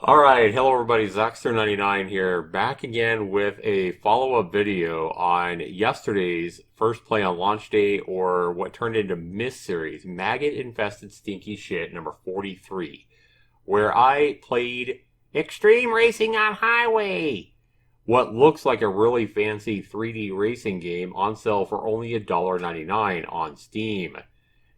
Alright, hello everybody, Zaxtorian here, back again with a follow-up video on yesterday's first play on launch day, or what turned into M.I.S.S series, Maggot Infested Stinky Shit, number 43, where I played Extreme Racing on Highway, what looks like a really fancy 3D racing game on sale for only $1.99 on Steam.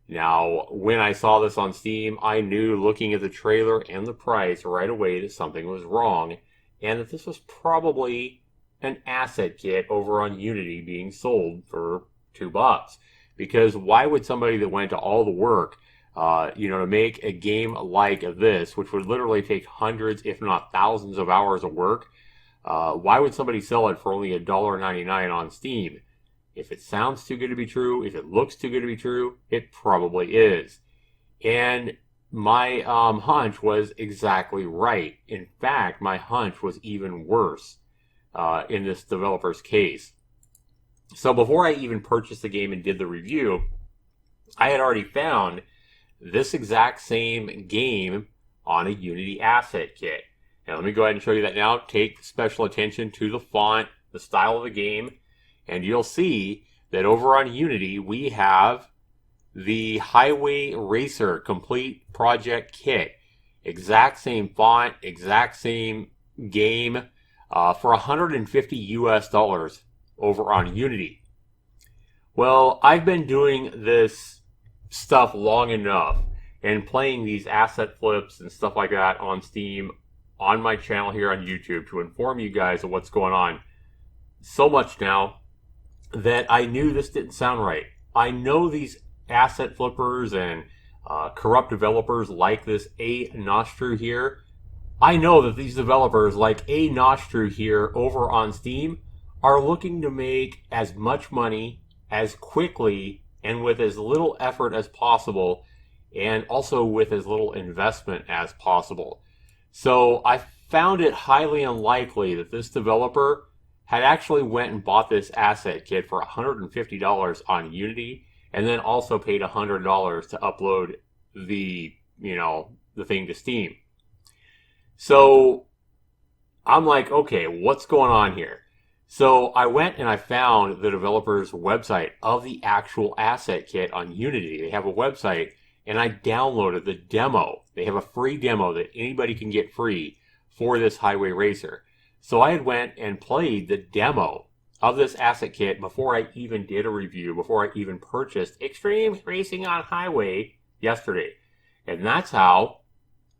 Now, when I saw this on Steam, I knew looking at the trailer and the price right away that something was wrong, and that this was probably an asset kit over on Unity being sold for $2. Because why would somebody that went to all the work, to make a game like this, which would literally take hundreds, if not thousands of hours of work, why would somebody sell it for only $1.99 on Steam? If it sounds too good to be true, if it looks too good to be true, it probably is. And my hunch was exactly right. In fact, my hunch was even worse in this developer's case. So before I even purchased the game and did the review, I had already found this exact same game on a Unity asset kit. Now let me go ahead and show you that now. Take special attention to the font, the style of the game, and you'll see that over on Unity, we have the Highway Racer Complete Project Kit. Exact same font, exact same game, for 150 US dollars over on Unity. Well, I've been doing this stuff long enough and playing these asset flips and stuff like that on Steam on my channel here on YouTube to inform you guys of what's going on so much now that I knew this didn't sound right. I know these asset flippers and corrupt developers like this A.Nostru here. I know that these developers like A.Nostru here over on Steam are looking to make as much money as quickly and with as little effort as possible, and also with as little investment as possible. So I found it highly unlikely that this developer had actually went and bought this asset kit for $150 on Unity, and then also paid $100 to upload the thing to Steam. So I'm like, okay, what's going on here? So I went and I found the developer's website of the actual asset kit on Unity. They have a website, and I downloaded the demo. They have a free demo that anybody can get free for this Highway Racer. So I had went and played the demo of this asset kit before I even did a review, before I even purchased Extreme Racing on Highway yesterday. And that's how,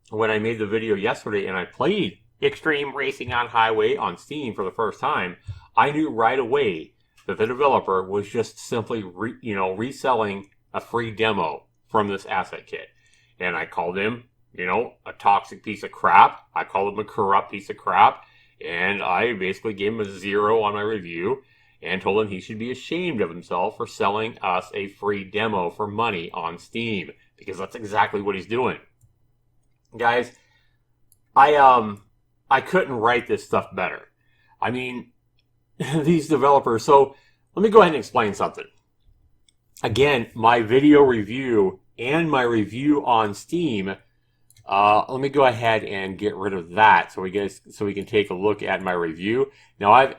when I made the video yesterday and I played Extreme Racing on Highway on Steam for the first time, I knew right away that the developer was just simply reselling a free demo from this asset kit. And I called him, a toxic piece of crap. I called him a corrupt piece of crap. And I basically gave him a 0 on my review and told him he should be ashamed of himself for selling us a free demo for money on Steam, because that's exactly what he's doing. Guys, I couldn't write this stuff better. I mean, these developers. So let me go ahead and explain something. Again, my video review and my review on Steam. Let me go ahead and get rid of that so we can take a look at my review. Now, I've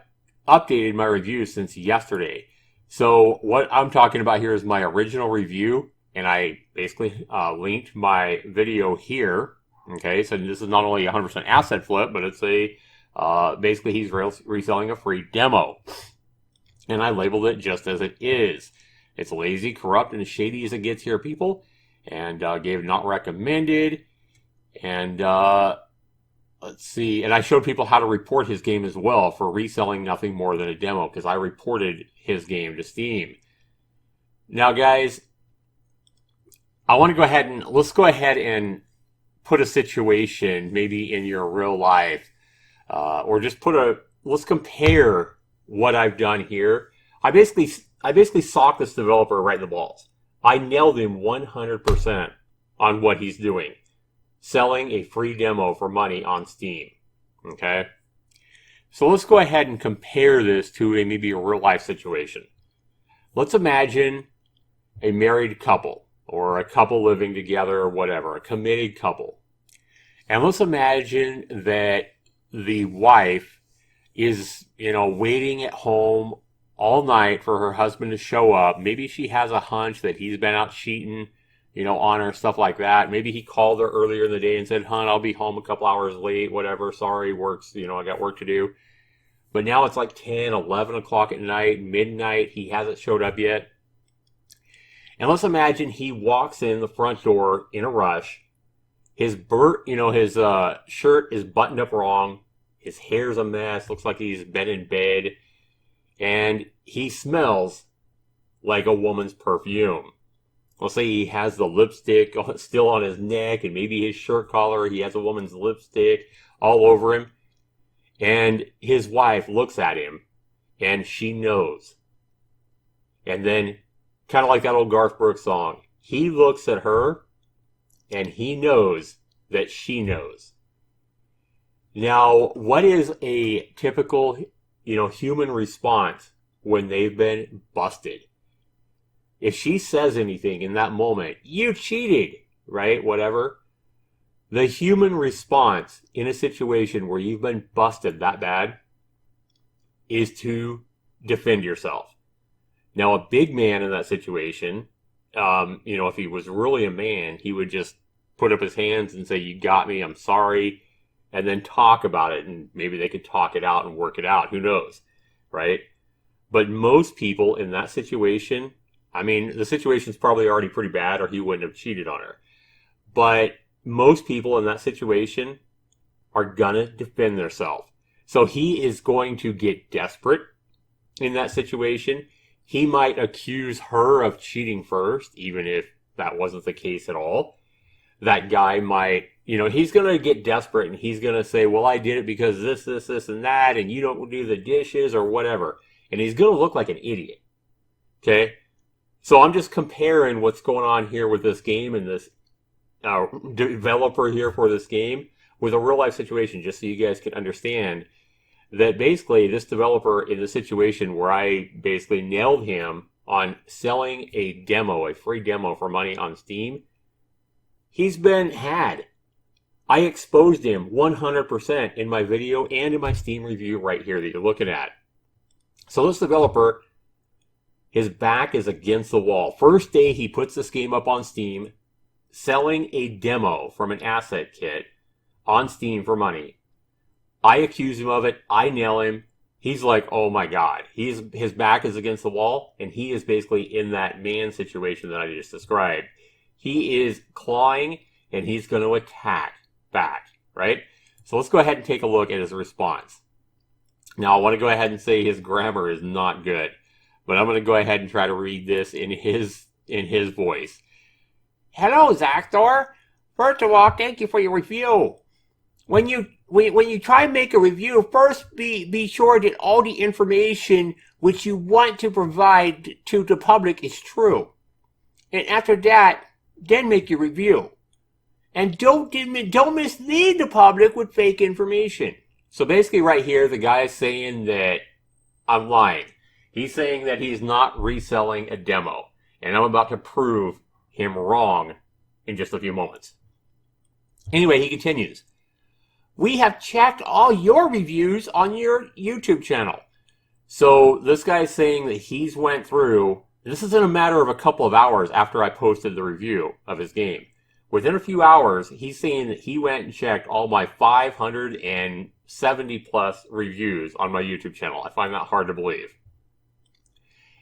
updated my review since yesterday. So what I'm talking about here is my original review, and I basically linked my video here. Okay, so this is not only a 100% asset flip, but it's basically he's reselling a free demo. And I labeled it just as it is. It's lazy, corrupt, and as shady as it gets here, people. And gave not recommended. And let's see. And I showed people how to report his game as well for reselling nothing more than a demo, because I reported his game to Steam. Now, guys, let's go ahead and put a situation maybe in your real life, or just let's compare what I've done here. I basically socked this developer right in the balls. I nailed him 100% on what he's doing. Selling a free demo for money on Steam. Okay? So let's go ahead and compare this to maybe a real life situation. Let's imagine a married couple, or a couple living together, or whatever, a committed couple. And let's imagine that the wife is, waiting at home all night for her husband to show up. Maybe she has a hunch that he's been out cheating, on her, stuff like that. Maybe he called her earlier in the day and said, "Hon, I'll be home a couple hours late, whatever. Sorry, works, I got work to do." But now it's like 10, 11 o'clock at night, midnight. He hasn't showed up yet. And let's imagine he walks in the front door in a rush. His shirt is buttoned up wrong. His hair's a mess. Looks like he's been in bed. And he smells like a woman's perfume. Let's say he has the lipstick still on his neck and maybe his shirt collar. He has a woman's lipstick all over him. And his wife looks at him and she knows. And then, kind of like that old Garth Brooks song, he looks at her and he knows that she knows. Now, what is a typical, human response when they've been busted? If she says anything in that moment, "You cheated," right? Whatever. The human response in a situation where you've been busted that bad is to defend yourself. Now, a big man in that situation, if he was really a man, he would just put up his hands and say, "You got me, I'm sorry," and then talk about it, and maybe they could talk it out and work it out. Who knows, right? But most people in that situation, the situation's probably already pretty bad or he wouldn't have cheated on her. But most people in that situation are gonna defend themselves. So he is going to get desperate in that situation. He might accuse her of cheating first, even if that wasn't the case at all. That guy might, he's going to get desperate and he's going to say, "Well, I did it because this, and that, and you don't do the dishes," or whatever. And he's going to look like an idiot. Okay? So I'm just comparing what's going on here with this game and this developer here for this game with a real life situation, just so you guys can understand that basically this developer in the situation where I basically nailed him on selling a free demo for money on Steam, he's been had. I exposed him 100% in my video and in my Steam review right here that you're looking at. So this developer, his back is against the wall. First day he puts this game up on Steam, selling a demo from an asset kit on Steam for money. I accuse him of it. I nail him. He's like, "Oh my God." His back is against the wall, and he is basically in that man situation that I just described. He is clawing, and he's going to attack back, right? So let's go ahead and take a look at his response. Now, I want to go ahead and say his grammar is not good, but I'm going to go ahead and try to read this in his voice. "Hello, Zaxtor. First of all, thank you for your review. When you try and make a review, first be sure that all the information which you want to provide to the public is true. And after that, then make your review. And don't mislead the public with fake information." So basically right here, the guy is saying that I'm lying. He's saying that he's not reselling a demo. And I'm about to prove him wrong in just a few moments. Anyway, he continues. "We have checked all your reviews on your YouTube channel." So this guy's saying that he's went through, this is in a matter of a couple of hours after I posted the review of his game. Within a few hours, he's saying that he went and checked all my 570 plus reviews on my YouTube channel. I find that hard to believe.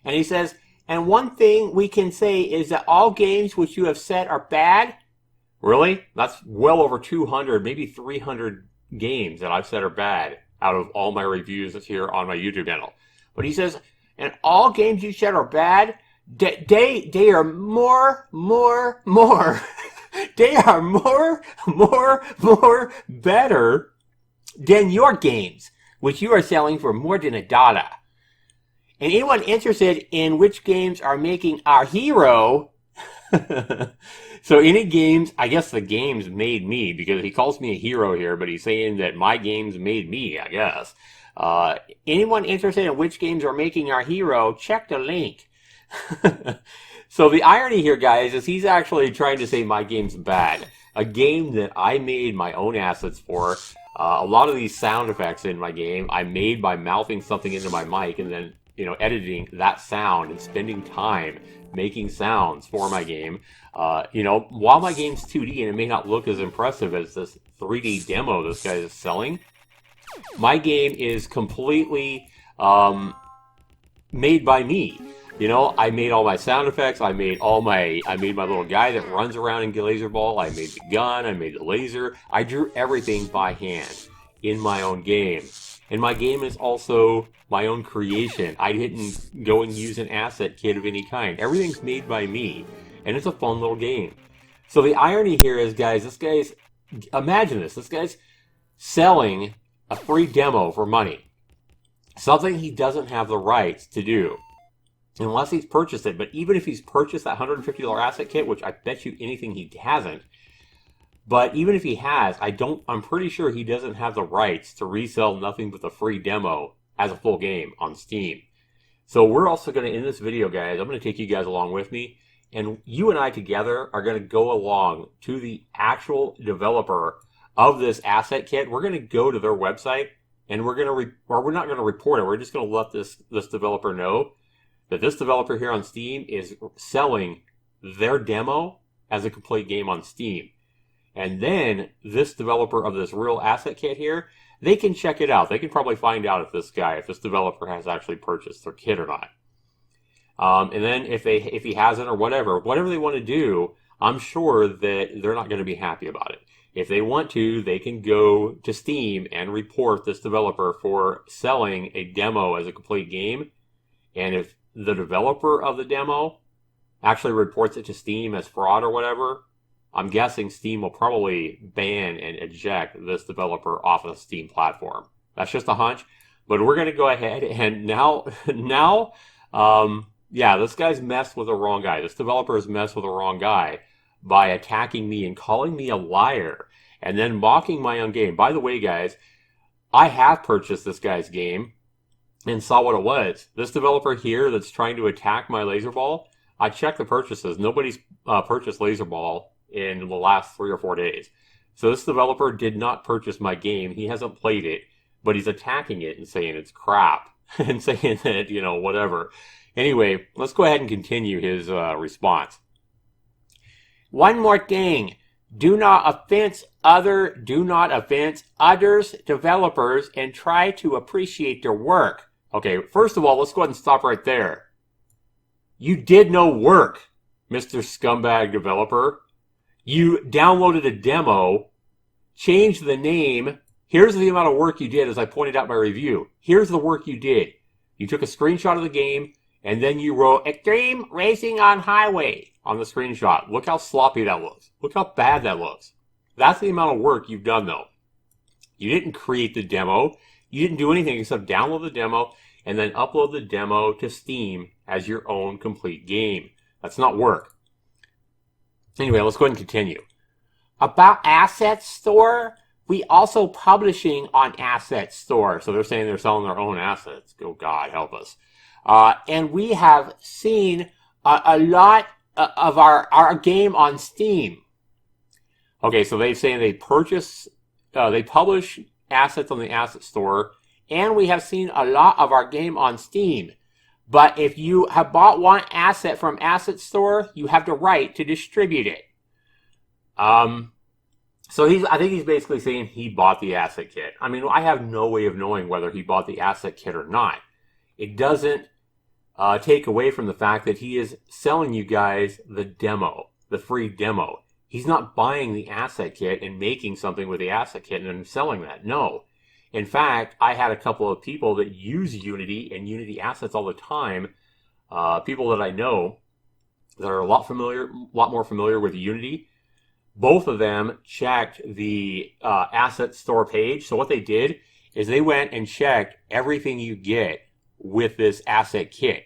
And he says, "And one thing we can say is that all games which you have said are bad." Really? That's well over 200, maybe 300 games that I've said are bad out of all my reviews that's here on my YouTube channel. But he says, "And all games you said are bad, they are more, they are more better than your games, which you are selling for more than $1. And anyone interested in which games are making our hero," so any games, I guess the games made me, because he calls me a hero here, but he's saying that my games made me, I guess. Anyone interested in which games are making our hero, check the link. So the irony here, guys, is he's actually trying to say my game's bad. a game that I made my own assets for. A lot of these sound effects in my game I made by mouthing something into my mic and then, you know, editing that sound and spending time making sounds for my game. You know, while my game's 2D and it may not look as impressive as this 3D demo this guy is selling, my game is completely made by me. You know, I made all my sound effects. I made my little guy that runs around in laser ball. I made the gun. I made the laser. I drew everything by hand in my own game. And my game is also my own creation. I didn't go and use an asset kit of any kind. Everything's made by me. And it's a fun little game. So the irony here is, guys, imagine this. This guy's selling a free demo for money. Something he doesn't have the rights to do. Unless he's purchased it. But even if he's purchased that $150 asset kit, which I bet you anything he hasn't, but even if he has, I'm pretty sure he doesn't have the rights to resell nothing but the free demo as a full game on Steam. So we're also going to, in this video, guys, I'm going to take you guys along with me, and you and I together are going to go along to the actual developer of this asset kit. We're going to go to their website, and we're not going to report it. We're just going to let this developer know that this developer here on Steam is selling their demo as a complete game on Steam. And then this developer of this real asset kit here, they can check it out. They can probably find out if this developer has actually purchased their kit or not. And then if he hasn't or whatever they want to do, I'm sure that they're not going to be happy about it. If they want to, they can go to Steam and report this developer for selling a demo as a complete game. And if the developer of the demo actually reports it to Steam as fraud or whatever, I'm guessing Steam will probably ban and eject this developer off of the Steam platform. That's just a hunch, but we're going to go ahead and yeah, this guy's messed with the wrong guy. This developer has messed with the wrong guy by attacking me and calling me a liar and then mocking my own game. By the way, guys, I have purchased this guy's game and saw what it was. This developer here that's trying to attack my laser ball, I checked the purchases. Nobody's purchased laser ball in the last 3 or 4 days. So this developer did not purchase my game. He hasn't played it, but he's attacking it and saying it's crap and saying that, you know, whatever. Anyway, let's go ahead and continue his response. One more thing. Do not offense others, developers, and try to appreciate their work. Okay, first of all, let's go ahead and stop right there. You did no work, Mr. Scumbag Developer. You downloaded a demo, changed the name. Here's the amount of work you did, as I pointed out in my review. Here's the work you did. You took a screenshot of the game, and then you wrote Extreme Racing on Highway on the screenshot. Look how sloppy that looks. Look how bad that looks. That's the amount of work you've done, though. You didn't create the demo. You didn't do anything except download the demo and then upload the demo to Steam as your own complete game. That's not work. Anyway, let's go ahead and continue. About Asset Store, we also publishing on Asset Store. So they're saying they're selling their own assets. Go God, help us. And we have seen a lot of our game on Steam. Okay, so they're saying they publish assets on the Asset Store, and we have seen a lot of our game on Steam. But if you have bought one asset from Asset Store, you have the right to distribute it. So I think he's basically saying he bought the asset kit. I mean, I have no way of knowing whether he bought the asset kit or not. It doesn't take away from the fact that he is selling you guys the demo, the free demo. He's not buying the asset kit and making something with the asset kit and then selling that. No. In fact, I had a couple of people that use Unity and Unity assets all the time. People that I know that are a lot more familiar with Unity. Both of them checked the asset store page. So what they did is they went and checked everything you get with this asset kit.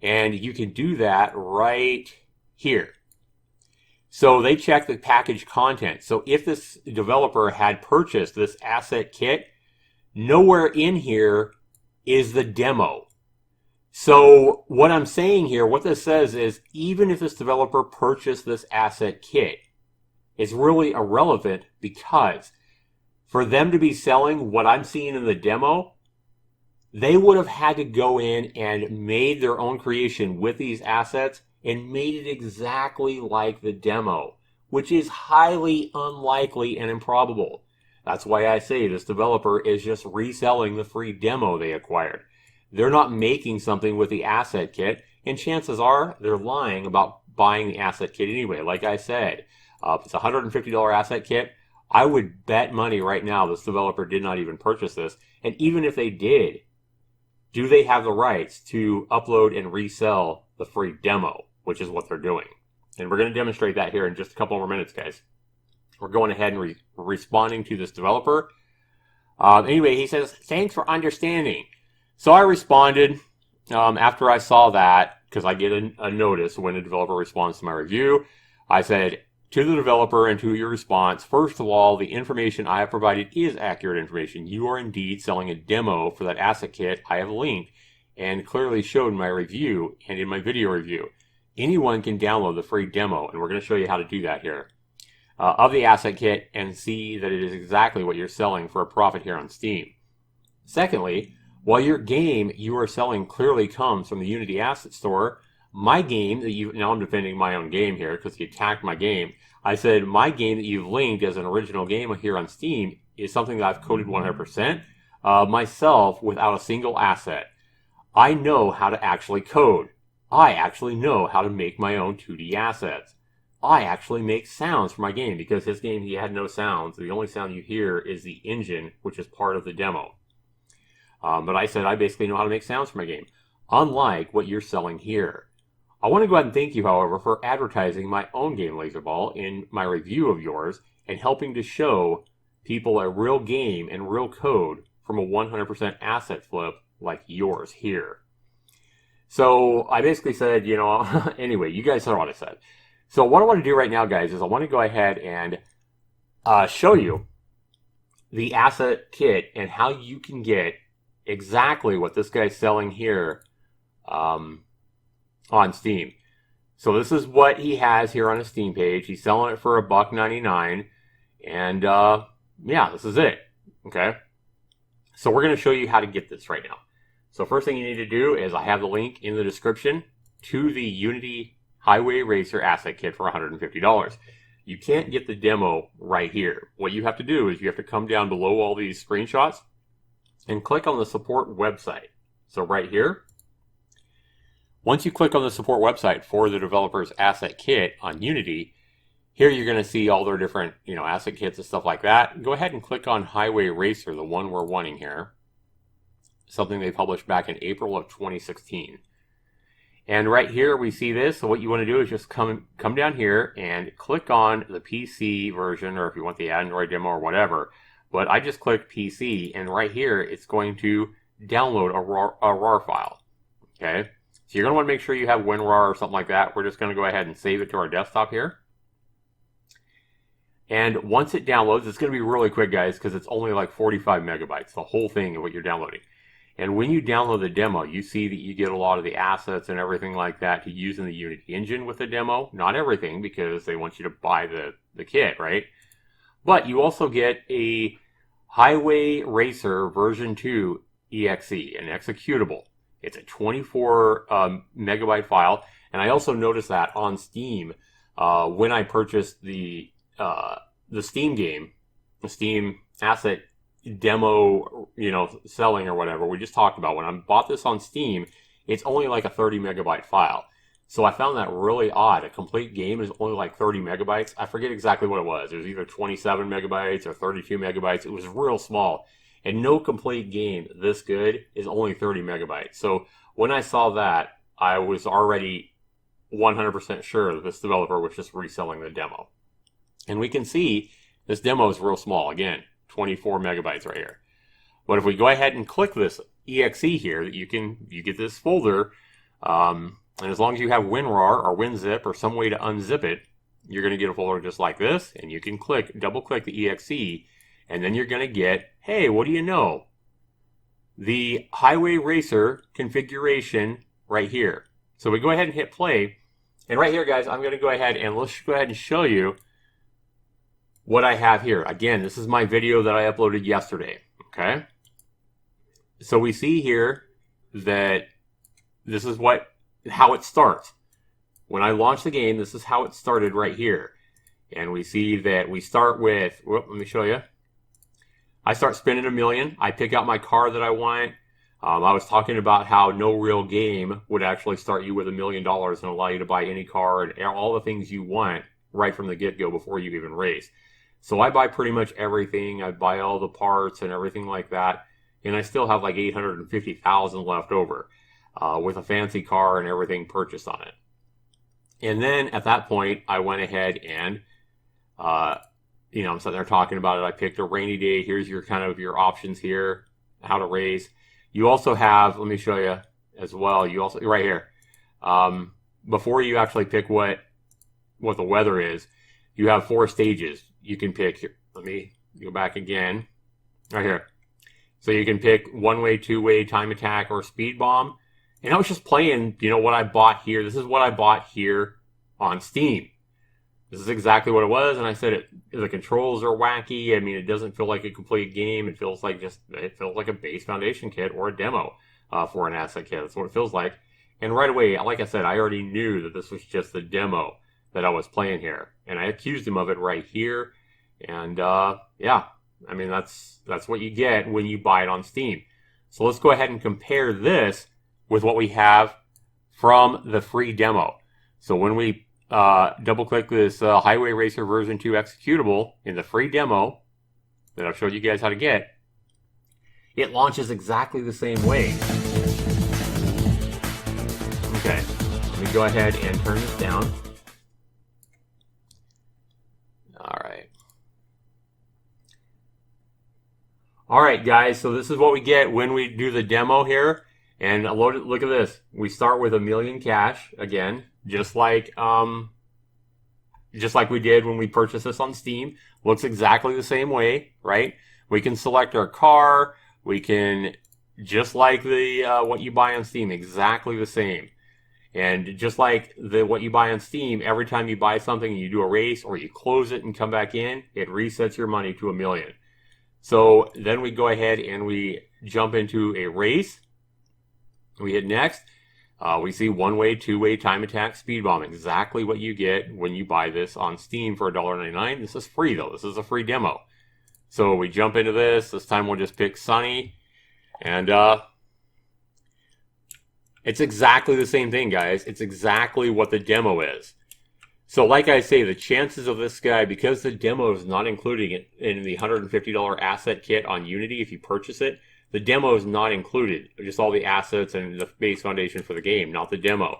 And you can do that right here. So they checked the package content. So if this developer had purchased this asset kit, nowhere in here is the demo. So what I'm saying here, what this says is, even if this developer purchased this asset kit, is really irrelevant, because for them to be selling what I'm seeing in the demo, they would have had to go in and made their own creation with these assets and made it exactly like the demo, which is highly unlikely and improbable. That's why I say this developer is just reselling the free demo they acquired. They're not making something with the asset kit, and chances are they're lying about buying the asset kit anyway. Like I said, if it's a $150 asset kit, I would bet money right now this developer did not even purchase this. And even if they did, do they have the rights to upload and resell the free demo, which is what they're doing? And we're going to demonstrate that here in just a couple more minutes, guys. We're going ahead and responding to this developer. Anyway, he says, thanks for understanding. So I responded after I saw that, because I get a notice when a developer responds to my review. I said, to the developer and to your response, first of all, the information I have provided is accurate information. You are indeed selling a demo for that asset kit I have linked and clearly showed in my review and in my video review. Anyone can download the free demo, and we're going to show you how to do that here, of the asset kit and see that it is exactly what you're selling for a profit here on Steam. Secondly, while your game you are selling clearly comes from the Unity Asset Store, my game that now I'm defending my own game here because he attacked my game. I said my game that you've linked as an original game here on Steam is something that I've coded 100% myself without a single asset. I know how to actually code. I actually know how to make my own 2D assets. I actually make sounds for my game, because his game he had no sounds. The only sound you hear is the engine, which is part of the demo. But I said I basically know how to make sounds for my game, unlike what you're selling here. I want to go ahead and thank you, however, for advertising my own game, Laserball, in my review of yours and helping to show people a real game and real code from a 100% asset flip like yours here. So I basically said, anyway, you guys saw what I said. So what I want to do right now, guys, is I want to go ahead and show you the asset kit and how you can get exactly what this guy's selling here on Steam. So this is what he has here on his Steam page. He's selling it for $1.99, and yeah, this is it. Okay, so we're going to show you how to get this right now. So first thing you need to do is I have the link in the description to the Unity Highway Racer asset kit for $150. You can't get the demo right here. What you have to do is you have to come down below all these screenshots and click on the support website. So right here, once you click on the support website for the developer's asset kit on Unity, here you're going to see all their different asset kits and stuff like that. Go ahead and click on Highway Racer, the one we're wanting here. Something they published back in April of 2016. And right here we see this. So what you want to do is just come down here and click on the PC version, or if you want the Android demo or whatever. But I just clicked PC, and right here it's going to download a RAR file. Okay, so you're going to want to make sure you have WinRAR or something like that. We're just going to go ahead and save it to our desktop here. And once it downloads, it's going to be really quick, guys, because it's only like 45 megabytes, the whole thing of what you're downloading. And when you download the demo, you see that you get a lot of the assets and everything like that to use in the Unity engine with the demo. Not everything, because they want you to buy the kit, right? But you also get a Highway Racer version 2 exe, an executable. It's a 24 megabyte file. And I also noticed that on Steam, when I purchased the Steam game, the Steam asset demo, selling or whatever we just talked about, when I bought this on Steam, it's only like a 30 megabyte file. So I found that really odd. A complete game is only like 30 megabytes. I forget exactly what it was. It was either 27 megabytes or 32 megabytes. It was real small. And no complete game this good is only 30 megabytes. So when I saw that, I was already 100% sure that this developer was just reselling the demo. And we can see this demo is real small. Again, 24 megabytes right here. But if we go ahead and click this exe here, you get this folder, and as long as you have WinRAR or WinZip or some way to unzip it, you're going to get a folder just like this, and you can double click the exe, and then you're going to get, hey, what do you know? The Highway Racer configuration right here. So we go ahead and hit play, and right here, guys, I'm going to go ahead and let's go ahead and show you what I have here. Again, this is my video that I uploaded yesterday. Okay. So we see here that this is how it starts. When I launched the game, this is how it started right here. And we see that we start with, let me show you. I start spending $1 million. I pick out my car that I want. I was talking about how no real game would actually start you with $1 million and allow you to buy any car and all the things you want right from the get-go before you even race. So I buy pretty much everything. I buy all the parts and everything like that. And I still have like $850,000 left over with a fancy car and everything purchased on it. And then at that point, I went ahead and, I'm sitting there talking about it. I picked a rainy day. Here's your kind of your options here, how to race. You also have, let me show you as well. You also, right here, before you actually pick what the weather is, you have 4 stages. You can pick, here, let me go back again, right here. So you can pick one-way, two-way, time attack, or speed bomb. And I was just playing, what I bought here. This is what I bought here on Steam. This is exactly what it was. And I said the controls are wacky. I mean, it doesn't feel like a complete game. It feels like a base foundation kit or a demo for an asset kit. That's what it feels like. And right away, like I said, I already knew that this was just the demo that I was playing here. And I accused him of it right here. And yeah, I mean, that's what you get when you buy it on Steam. So let's go ahead and compare this with what we have from the free demo. So when we double click this Highway Racer version 2 executable in the free demo that I've showed you guys how to get, it launches exactly the same way. Okay, let me go ahead and turn this down. All right, guys, so this is what we get when we do the demo here. And look at this. We start with $1 million cash again, just like we did when we purchased this on Steam. Looks exactly the same way, right? We can select our car. We can, just like the what you buy on Steam, exactly the same. And just like what you buy on Steam, every time you buy something and you do a race or you close it and come back in, it resets your money to $1 million. So then we go ahead and we jump into a race. We hit next. We see one-way, two-way, time attack, speed bomb. Exactly what you get when you buy this on Steam for $1.99. This is free though. This is a free demo. So we jump into this. This time we'll just pick Sunny. And it's exactly the same thing, guys. It's exactly what the demo is. So like I say, the chances of this guy, because the demo is not included in the $150 asset kit on Unity if you purchase it, the demo is not included. Just all the assets and the base foundation for the game, not the demo.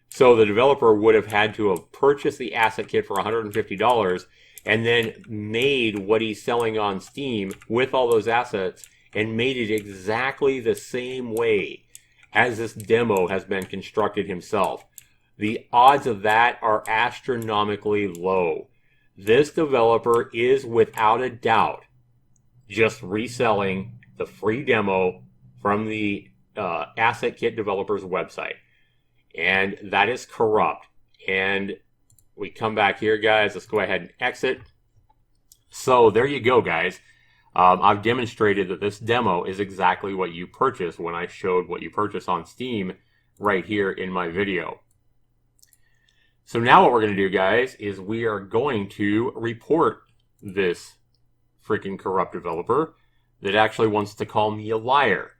So the developer would have had to have purchased the asset kit for $150 and then made what he's selling on Steam with all those assets and made it exactly the same way as this demo has been constructed himself. The odds of that are astronomically low. This developer is without a doubt just reselling the free demo from the Asset Kit developer's website. And that is corrupt. And we come back here, guys. Let's go ahead and exit. So there you go, guys. I've demonstrated that this demo is exactly what you purchased when I showed what you purchased on Steam right here in my video. So now what we're going to do, guys, is we are going to report this freaking corrupt developer that actually wants to call me a liar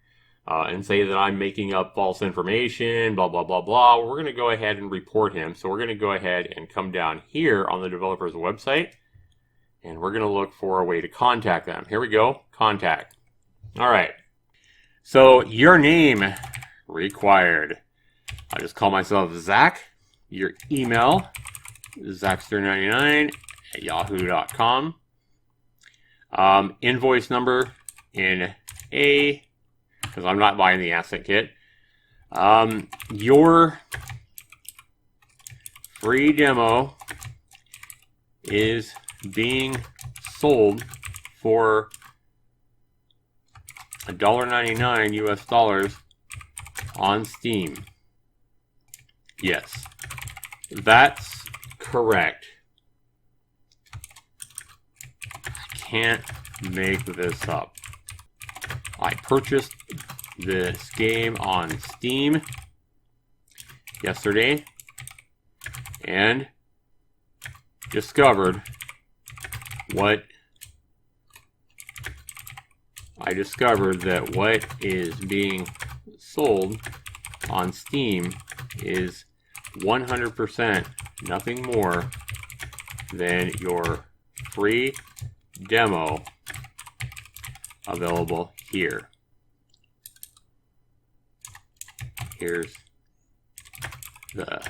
and say that I'm making up false information, blah, blah, blah, blah. We're going to go ahead and report him. So we're going to go ahead and come down here on the developer's website, and we're going to look for a way to contact them. Here we go, contact. All right. So your name required. I just call myself Zach. Your email, Zaxtorian99@yahoo.com. Invoice number in A, because I'm not buying the asset kit. Your free demo is being sold for $1.99 US on Steam. Yes. That's correct. can't make this up. I purchased this game on Steam yesterday and discovered that what is being sold on Steam is 100% nothing more than your free demo available here. Here's the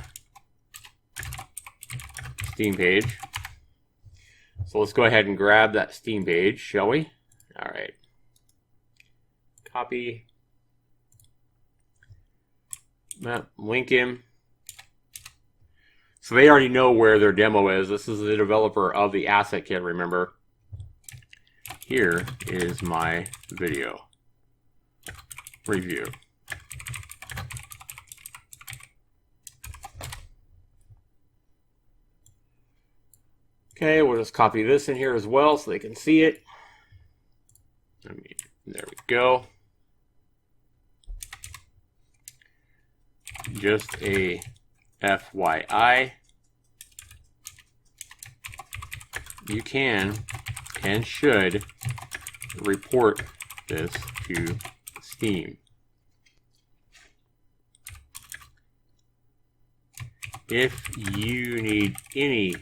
Steam page. So let's go ahead and grab that Steam page, shall we? All right. Copy. Link him. So they already know where their demo is. This is the developer of the asset kit, remember. Here is my video review. Okay, we'll just copy this in here as well so they can see it. There we go. Just a FYI, you can and should report this to Steam. If you need any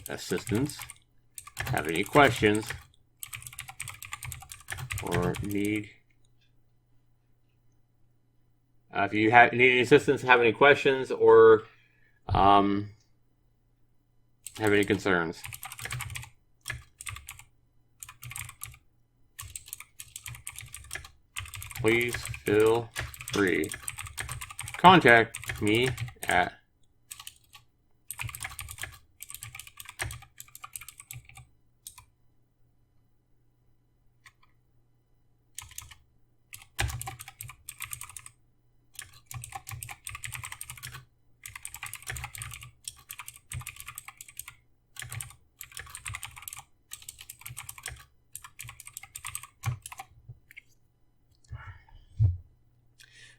assistance, have any questions, or need if you need any assistance, have any questions, or have any concerns, please feel free to contact me at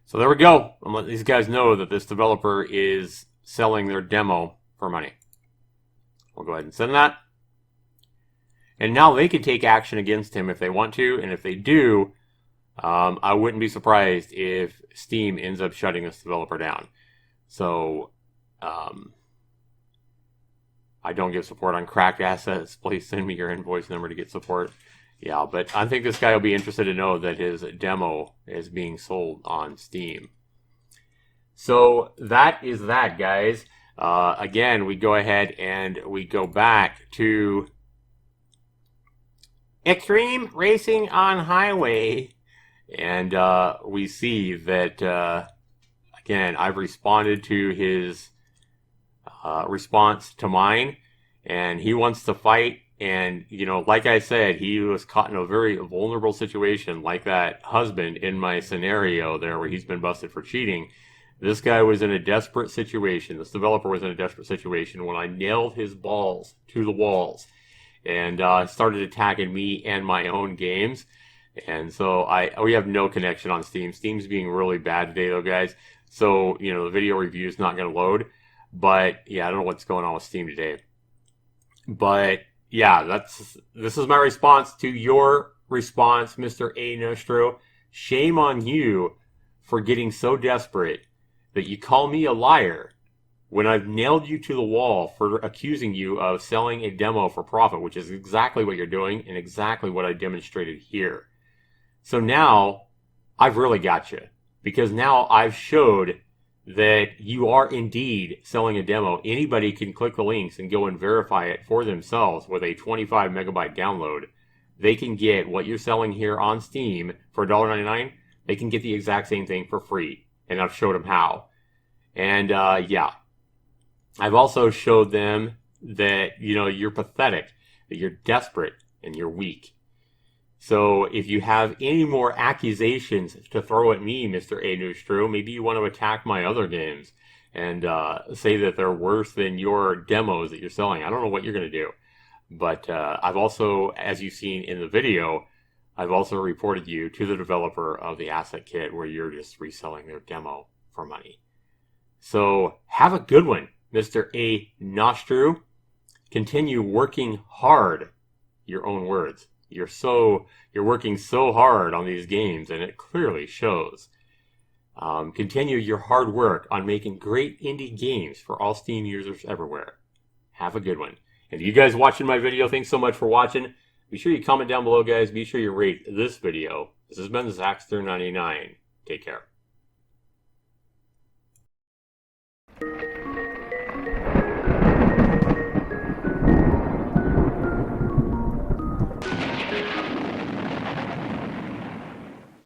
So there we go. I'm letting these guys know that this developer is selling their demo for money. We'll go ahead and send that. And now they can take action against him if they want to. And if they do, I wouldn't be surprised if Steam ends up shutting this developer down. So I don't give support on cracked assets. Please send me your invoice number to get support. Yeah, but I think this guy will be interested to know that his demo is being sold on Steam. So that is that, guys. Again, we go ahead and we go back to Extreme Racing on Highway. And we see that, again, I've responded to his response to mine. And he wants to fight. And, you know, like I said, he was caught in a very vulnerable situation like that husband in my scenario there where he's been busted for cheating. This guy was in a desperate situation. This developer was in a desperate situation when I nailed his balls to the walls and started attacking me and my own games. And so we have no connection on Steam. Steam's being really bad today, though, guys. So, you know, the video review is not going to load. But, yeah, I don't know what's going on with Steam today. But yeah, this is my response to your response, Mr. A. Nostro. Shame on you for getting so desperate that you call me a liar when I've nailed you to the wall for accusing you of selling a demo for profit, which is exactly what you're doing and exactly what I demonstrated here. So now I've really got you, because now I've showed that you are indeed selling a demo. Anybody can click the links and go and verify it for themselves with a 25 megabyte download. They can get what you're selling here on Steam for $1.99. They can get the exact same thing for free. And I've showed them how. And yeah, I've also showed them that, you know, you're pathetic, that you're desperate, and you're weak. So if you have any more accusations to throw at me, Mr. A. Nostro, maybe you want to attack my other games and say that they're worse than your demos that you're selling. I don't know what you're going to do. But I've also, as you've seen in the video, I've also reported you to the developer of the asset kit where you're just reselling their demo for money. So have a good one, Mr. A. Nostru. Continue working hard. Your own words. You're working so hard on these games, and it clearly shows. Continue your hard work on making great indie games for all Steam users everywhere. Have a good one. And you guys watching my video, thanks so much for watching. Be sure you comment down below, guys. Be sure you rate this video. This has been Zaxtor99. Take care.